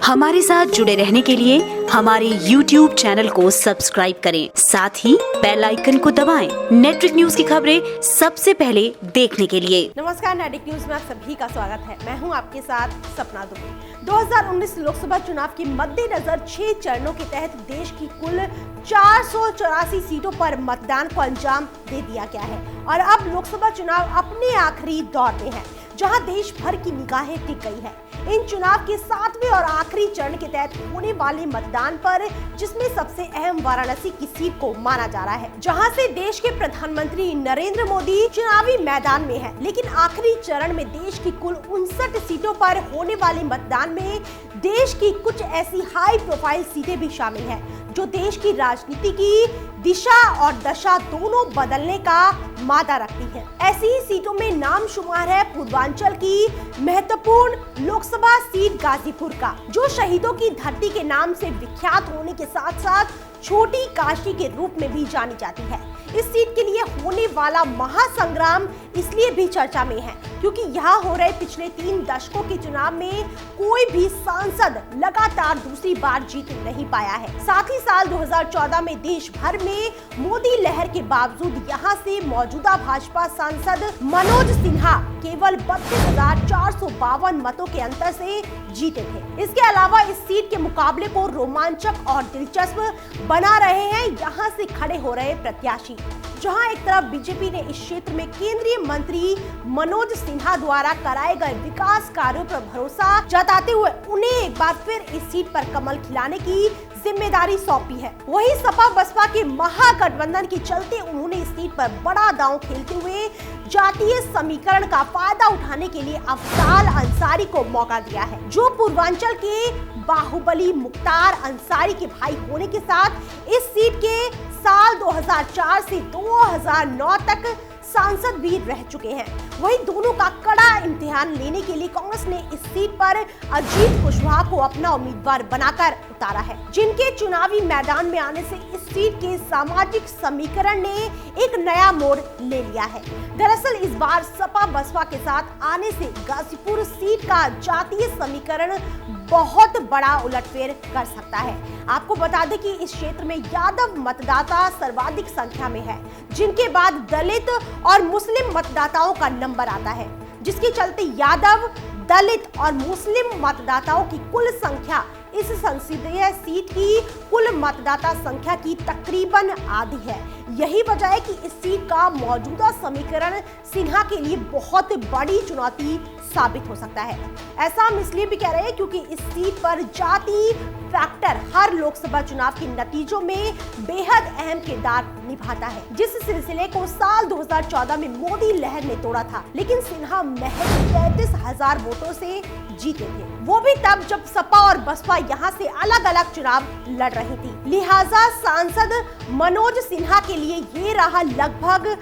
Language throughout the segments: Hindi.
हमारे साथ जुड़े रहने के लिए हमारे YouTube चैनल को सब्सक्राइब करें, साथ ही बेल आइकन को दबाएं। नेटवर्क न्यूज की खबरें सबसे पहले देखने के लिए। नमस्कार, नेटवर्क न्यूज में आप सभी का स्वागत है। मैं हूं आपके साथ सपना दुबे। 2019 लोकसभा चुनाव के मद्देनजर 6 चरणों के तहत देश की कुल 484 सीटों पर मतदान को अंजाम दे दिया गया है और अब लोकसभा चुनाव अपने आखिरी दौर में है, जहां देश भर की निगाहें टिक गई है इन चुनाव के 7वें और आखिरी चरण के तहत होने वाले मतदान पर, जिसमें सबसे अहम वाराणसी की सीट को माना जा रहा है, जहां से देश के प्रधानमंत्री नरेंद्र मोदी चुनावी मैदान में हैं। लेकिन आखिरी चरण में देश की कुल 59 सीटों पर होने वाले मतदान में देश की कुछ ऐसी हाई प्रोफाइल सीटें भी शामिल हैं जो देश की राजनीति की दिशा और दशा दोनों बदलने का मादा रखती है। ऐसी ही सीटों में नाम शुमार है पूर्वांचल की महत्वपूर्ण लोकसभा सीट गाजीपुर का, जो शहीदों की धरती के नाम से विख्यात होने के साथ साथ छोटी काशी के रूप में भी जानी जाती है। इस सीट के लिए होने वाला महासंग्राम इसलिए भी चर्चा में है क्योंकि यहाँ हो रहे पिछले 3 दशकों के चुनाव में कोई भी सांसद लगातार दूसरी बार जीत नहीं पाया है। साथ ही साल 2014 में देश भर में मोदी लहर के बावजूद यहाँ से मौजूदा भाजपा सांसद मनोज सिन्हा केवल 32,452 मतों के अंतर से जीते थे। इसके अलावा इस सीट के मुकाबले को रोमांचक और दिलचस्प बना रहे हैं यहाँ से खड़े हो रहे प्रत्याशी, जहां एक तरफ बीजेपी ने इस क्षेत्र में केंद्रीय मंत्री मनोज सिन्हा द्वारा कराए गए विकास कार्यों पर भरोसा जताते हुए उन्हें एक बार फिर इस सीट पर कमल खिलाने की जिम्मेदारी सौंपी है। वहीं सपा बसपा के महागठबंधन के चलते उन्होंने इस सीट पर बड़ा दांव खेलते हुए जातीय समीकरण का फायदा उठाने के लिए अफजाल अंसारी को मौका दिया है, जो पूर्वांचल के बाहुबली मुख्तार अंसारी के भाई होने के साथ इस सीट के साल 2004 से 2009 तक सांसद भी रह चुके हैं। वहीं दोनों का कड़ा इम्तिहान लेने के लिए कांग्रेस ने इस सीट पर अजीत कुशवाहा को अपना उम्मीदवार बनाकर उतारा है, जिनके चुनावी मैदान में आने से इस सीट के सामाजिक समीकरण ने एक नया मोड़ ले लिया है। दरअसल इस बार सपा बसपा के साथ आने से गाजीपुर सीट का जातीय समीकरण बहुत बड़ा उलटफेर कर सकता है। आपको बता दें कि इस क्षेत्र में यादव मतदाता सर्वाधिक संख्या में है, जिनके बाद दलित और मुस्लिम मतदाताओं का नंबर आता है, जिसके चलते यादव, दलित और मुस्लिम मतदाताओं की कुल संख्या इस संसदीय सीट की कुल मतदाता संख्या की तकरीबन आधी है। यही वजह है कि इस सीट का मौजूदा समीकरण सिन्हा के लिए बहुत बड़ी चुनौती साबित हो सकता है। ऐसा हम इसलिए भी कह रहे हैं क्योंकि इस सीट पर जाति फैक्टर हर लोकसभा चुनाव के नतीजों में बेहद अहम किरदार निभाता है, जिस सिलसिले को साल 2014 में मोदी लहर ने तोड़ा था, लेकिन सिन्हा महज 33,000 वोटों से जीते थे, वो भी तब जब सपा और बसपा यहाँ से अलग अलग चुनाव लड़ रही थी। लिहाजा सांसद मनोज सिन्हा के लिए ये राह लगभग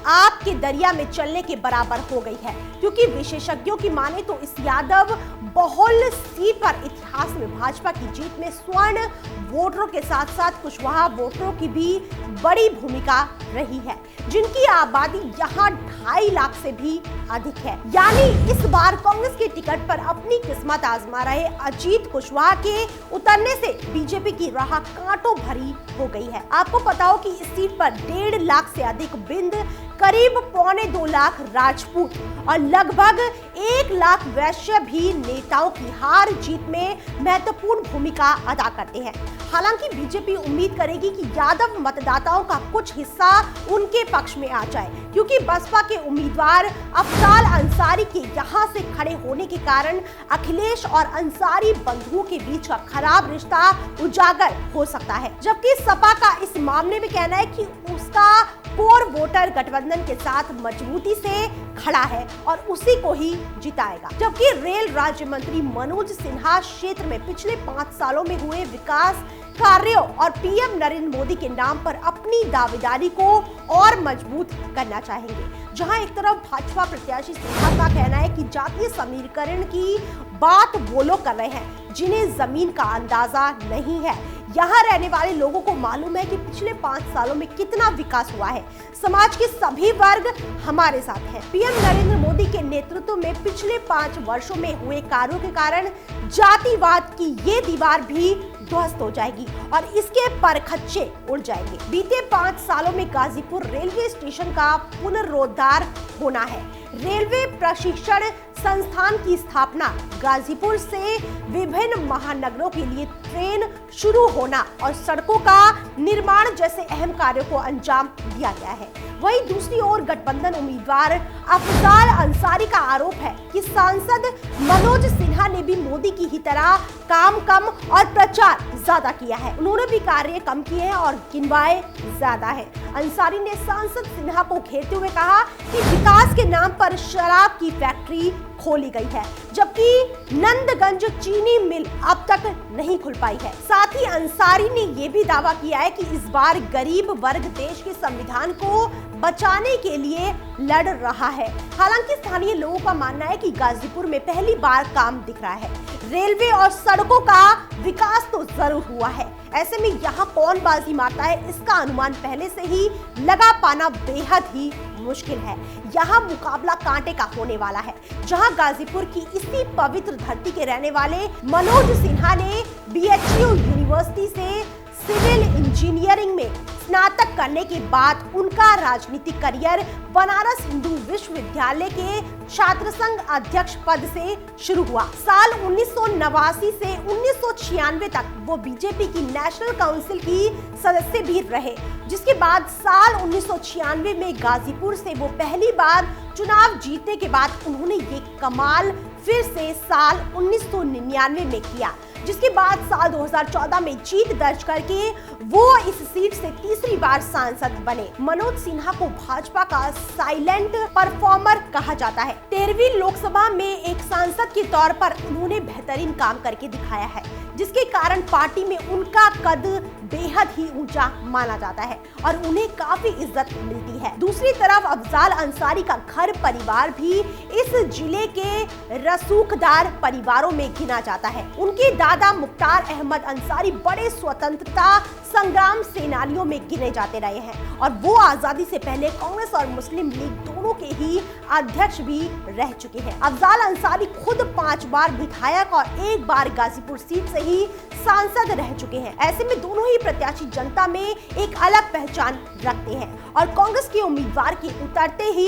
आपके दरिया में चलने के बराबर हो गई है, क्योंकि विशेषज्ञों की माने तो इस यादव बहुल सीट पर इतिहास में भाजपा की जीत में स्वर्ण वोटरों के साथ साथ कुशवाहा वोटरों की भी बड़ी भूमिका रही है, जिनकी आबादी यहाँ 2.5 लाख से भी अधिक है। यानी इस बार कांग्रेस के टिकट पर अपनी किस्मत आजमा रहे अजीत कुशवाहा के उतरने से बीजेपी की राह कांटों भरी हो गई है। आपको पता हो कि इस सीट पर 1.5 लाख से अधिक बिंद, करीब 2.25 लाख राजपूत और लगभग 1 लाख वैश्य भी नेताओं की हार जीत में महत्वपूर्ण भूमिका अदा करते हैं। हालांकि बीजेपी उम्मीद करेगी कि यादव मतदाताओं का कुछ हिस्सा उनके पक्ष में आ जाए, क्योंकि बसपा के उम्मीदवार अफजाल अंसारी के यहाँ से खड़े होने के कारण अखिलेश और अंसारी बंधुओं के बीच का खराब रिश्ता उजागर हो सकता है। जबकि सपा का इस मामले में कहना है कि उसका कोर वोटर गठबंधन के साथ मजबूती से खड़ा है और उसी को ही जिताएगा। जबकि रेल राज्य मंत्री मनोज सिन्हा क्षेत्र में पिछले 5 सालों में हुए विकास कार्यों और पीएम नरेंद्र मोदी के नाम पर अपनी दावेदारी को और मजबूत करना चाहेंगे। जहां एक तरफ भाजपा प्रत्याशी सिन्हा का कहना है कि जातीय समीकरण की बात वो लोग कर रहे हैं जिन्हें जमीन का अंदाजा नहीं है। यहाँ रहने वाले लोगों को मालूम है कि पिछले 5 सालों में कितना विकास हुआ है। समाज के सभी वर्ग हमारे साथ हैं। पीएम नरेंद्र मोदी के नेतृत्व में पिछले 5 वर्षों में हुए कार्यों के कारण जातिवाद की ये दीवार भी ध्वस्त हो जाएगी और इसके परखच्चे उड़ जाएंगे। बीते 5 सालों में गाजीपुर रेलवे स्टेशन का पुनरोद्धार होना है। रेलवे प्रशिक्षण संस्थान की स्थापना, गाजीपुर से विभिन्न महानगरों के लिए ट्रेन शुरू होना और सड़कों का निर्माण जैसे अहम कार्यों को अंजाम दिया गया है। वहीं दूसरी ओर गठबंधन उम्मीदवार अफजाल अंसारी का आरोप है कि सांसद मनोज सिन्हा ने भी मोदी की ही तरह काम कम और प्रचार ज्यादा किया है। उन्होंने भी कार्य कम किए हैं और गिनवाए ज्यादा है। अंसारी ने सांसद सिन्हा को घेरते हुए कहा कि विकास के नाम पर शराब की फैक्ट्री खोली गई है, जबकि नंदगंज चीनी मिल अब तक नहीं खुल पाई है। साथ ही अंसारी ने ये भी दावा किया है कि इस बार गरीब वर्ग देश के संविधान को बचाने के लिए लड़ रहा है। हालांकि स्थानीय लोगों का मानना है कि गाजीपुर में पहली बार काम दिख रहा है। रेलवे और सड़कों का विकास तो जरूर हुआ है, ऐसे में यहाँ कौन बाजी मारता है इसका अनुमान पहले से ही लगा पाना बेहद ही मुश्किल है। यहाँ मुकाबला कांटे का होने वाला है, जहाँ गाजीपुर की इसी पवित्र धरती के रहने वाले मनोज सिन्हा ने BHU यूनिवर्सिटी से सिविल इंजीनियरिंग में स्नातक करने के बाद उनका राजनीतिक करियर बनारस हिंदू विश्वविद्यालय के छात्र संघ अध्यक्ष पद से शुरू हुआ। साल 1989 से 1996 तक वो बीजेपी की नेशनल काउंसिल की सदस्य भी रहे, जिसके बाद साल 1996 में गाजीपुर से वो पहली बार चुनाव जीतने के बाद उन्होंने ये कमाल फिर से साल 1999 में किया, जिसके बाद साल 2014 में जीत दर्ज करके वो इस सीट से तीसरी बार सांसद बने। मनोज सिन्हा को भाजपा का साइलेंट परफॉर्मर कहा जाता है। 13वीं लोकसभा में एक सांसद के तौर पर उन्होंने बेहतरीन काम करके दिखाया है, जिसके कारण पार्टी में उनका कद बेहद ही ऊंचा माना जाता है और उन्हें काफी इज्जत मिलती है। दूसरी तरफ अफजाल अंसारी का घर परिवार भी इस जिले के रसूखदार परिवारों में गिना जाता है। उनके दादा मुख्तार अहमद अंसारी बड़े स्वतंत्रता संग्राम सेनानियों में गिने जाते रहे हैं और वो आजादी से पहले कांग्रेस और मुस्लिम लीग दोनों के ही अध्यक्ष भी रह चुके हैं। अफजाल अंसारी खुद 5 बार विधायक और 1 बार गाजीपुर सीट से ही सांसद रह चुके हैं। ऐसे में दोनों ही प्रत्याशी जनता में एक अलग पहचान रखते हैं और कांग्रेस के उम्मीदवार के उतरते ही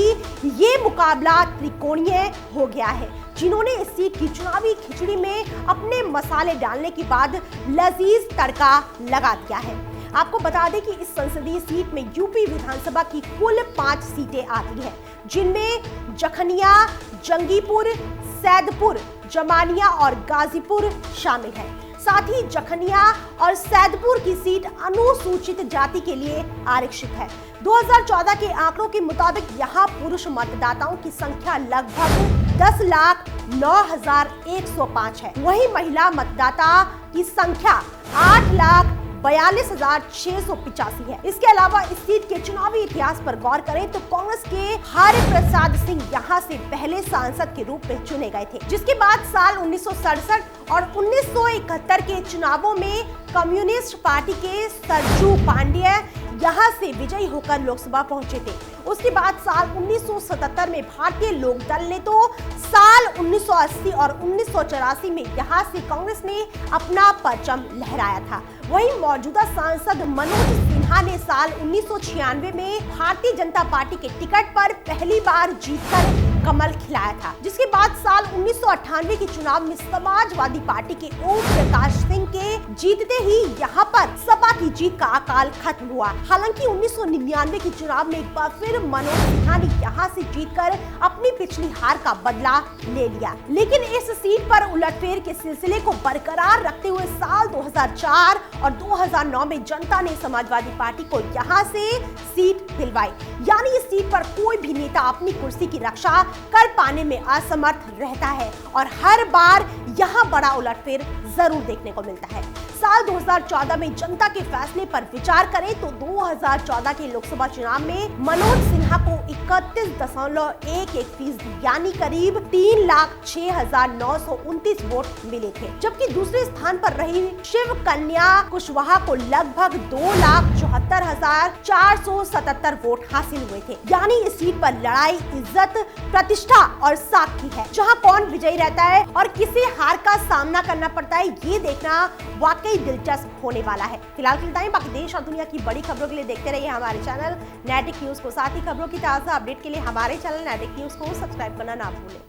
ये मुकाबला त्रिकोणीय हो गया है, जिन्होंने इस सीट की चुनावी खिचड़ी में अपने मसाले डालने के बाद लजीज तड़का लगा दिया है। आपको बता दें कि इस संसदीय सीट में यूपी विधानसभा की कुल 5 सीटें आती हैं, जिनमें जखनिया, जंगीपुर, सैदपुर, जमानिया और गाजीपुर शामिल है। साथ ही जखनिया और सैदपुर की सीट अनुसूचित जाति के लिए आरक्षित है। 2014 के आंकड़ों के मुताबिक यहाँ पुरुष मतदाताओं की संख्या लगभग 10,09,105 है। वहीं महिला मतदाता की संख्या 8,42,685 है। इसके अलावा इस सीट के चुनावी इतिहास पर गौर करें तो कांग्रेस के हरि प्रसाद सिंह यहाँ से पहले सांसद के रूप में चुने गए थे, जिसके बाद साल 1967 और 1971 के चुनावों में कम्युनिस्ट पार्टी के सरजू पांडेय यहाँ से विजयी होकर लोकसभा पहुंचे थे। उसके बाद साल 1977 में भारतीय लोक दल ने तो साल 1980 और 1984 में यहाँ से कांग्रेस ने अपना परचम लहराया था। वहीं मौजूदा सांसद मनोज सिन्हा ने साल 1996 में भारतीय जनता पार्टी के टिकट पर पहली बार जीतकर कमल खिलाया था, जिसके बाद साल 1998 के चुनाव में समाजवादी पार्टी के ओम प्रकाश सिंह के जीतते ही यहाँ पर सपा की जीत का अकाल खत्म हुआ। हालांकि 1999 के चुनाव में एक बार फिर मनोज सिन्हा ने यहाँ से जीतकर अपनी पिछली हार का बदला ले लिया, लेकिन इस सीट पर उलटफेर के सिलसिले को बरकरार रखते हुए साल 2004 और 2009 में जनता ने समाजवादी पार्टी को यहाँ से सीट दिलवाई। यानी इस सीट पर कोई भी नेता अपनी कुर्सी की रक्षा कर पाने में असमर्थ रहता है और हर बार यहाँ बड़ा उलटफेर जरूर देखने को मिलता है। साल 2014 में जनता के फैसले पर विचार करें तो 2014 के लोकसभा चुनाव में मनोज सिन्हा को 31.11% यानी करीब 3,06,929 वोट मिले थे, जबकि दूसरे स्थान पर रही शिव कन्या कुशवाहा को लगभग 2,74,477 वोट हासिल हुए थे। यानी इस सीट पर लड़ाई इज्जत, प्रतिष्ठा और साख की है, जहां कौन विजयी रहता है और किसे हार का सामना करना पड़ता है, ये देखना वाकई दिलचस्प होने वाला है। फिलहाल के लिए बाकी देश और दुनिया की बड़ी खबरों के लिए देखते रहिए हमारे चैनल नैतिक न्यूज को। साथ ही खबरों की ताजा अपडेट के लिए हमारे चैनल नैतिक न्यूज को सब्सक्राइब करना ना भूलें।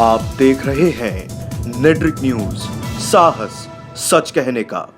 आप देख रहे हैं नेट्रिक न्यूज, साहस सच कहने का।